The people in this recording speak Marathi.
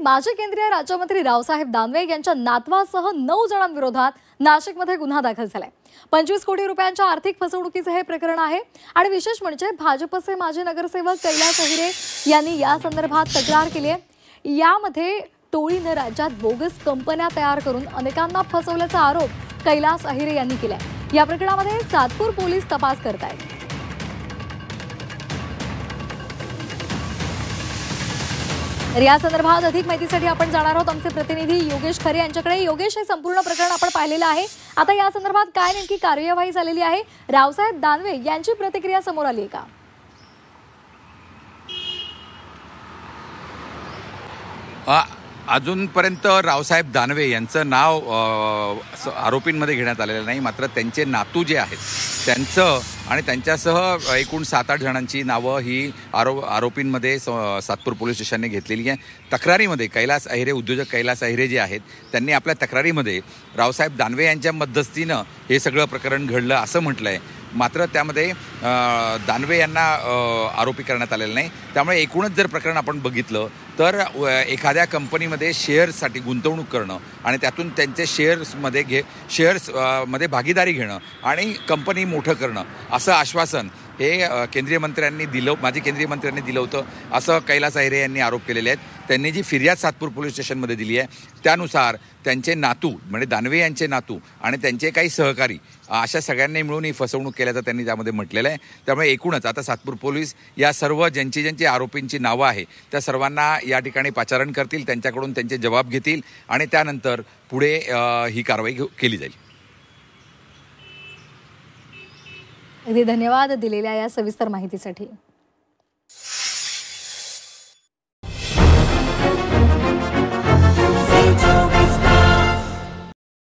माजी केंद्रीय राज्यमंत्री रावसाहेब दानवे यांच्या नातवासह 9 जणांविरोधात नाशिकमध्ये गुन्हा दाखल झालाय। 25 कोटी रुपयांच्या आर्थिक फसवणुकीचे हे प्रकरण आहे आणि विशेष म्हणजे भाजपचे माजी नगरसेवक कैलास अहिरे यांनी या संदर्भात तक्रार केली आहे। यामध्ये टोळीने राज्यात बोगस कंपन्या तयार करून अनेकांना फसवल्याचा आरोप कैलास अहिरे यांनी केलाय। या प्रकरणामध्ये सातपूर पोलीस तपास करत आहेत। या संदर्भात अधिक माहितीसाठी आपण जाणार आहोत आमचे प्रतिनिधी योगेश खरे यांच्याकडे। योगेश, हे संपूर्ण प्रकरण आपण पाहिलेलं आहे, आता या संदर्भात काय नेमकी कार्यवाही झालेली आहे? रावसाहेब दानवे यांची प्रतिक्रिया समोर आली आहे का? अजूनपर्यंत रावसाहेब दानवे यांचं नाव आरोपींमध्ये घेण्यात आलेलं नाही, मात्र त्यांचे नातू जे आहेत त्यांचं आणि त्यांच्यासह एकूण 7-8 जणांची नावं ही आरोपींमध्ये सातपूर पोलीस स्टेशनने घेतलेली आहे। तक्रारीमध्ये कैलास अहिरे, उद्योजक कैलास अहिरे जे आहेत त्यांनी आपल्या तक्रारीमध्ये रावसाहेब दानवे यांच्या मध्यस्थीनं हे सगळं प्रकरण घडलं असं म्हटलं आहे, मात्र त्यामध्ये दानवे यांना आरोपी करण्यात आलेलं नाही। त्यामुळे एकूणच जर प्रकरण आपण बघितलं तर एखाद्या कंपनीमध्ये शेअर्ससाठी गुंतवणूक करणं आणि त्यातून त्यांचे शेअर्समध्ये भागीदारी घेणं आणि कंपनी मोठं करणं असं आश्वासन हे माजी केंद्रीय मंत्र्यांनी दिलं होतं असं कैलास अहिरे यांनी आरोप केलेले आहेत। त्यांनी जी फिर्याद सातपूर पोलीस स्टेशनमध्ये दिली आहे त्यानुसार त्यांचे नातू म्हणजे दानवे यांचे नातू आणि त्यांचे काही सहकारी अशा सगळ्यांनी मिळून ही फसवणूक केल्याचं त्यांनी त्यामध्ये म्हटलेलं आहे। त्यामुळे एकूणच आता सातपूर पोलीस या सर्व ज्यांची आरोपींची नावं आहे त्या सर्वांना या ठिकाणी पाचारण करतील, त्यांच्याकडून त्यांचे जबाब घेतील आणि त्यानंतर पुढे ही कारवाई केली जाईल। अगदी धन्यवाद दिलेल्या या सविस्तर माहितीसाठी।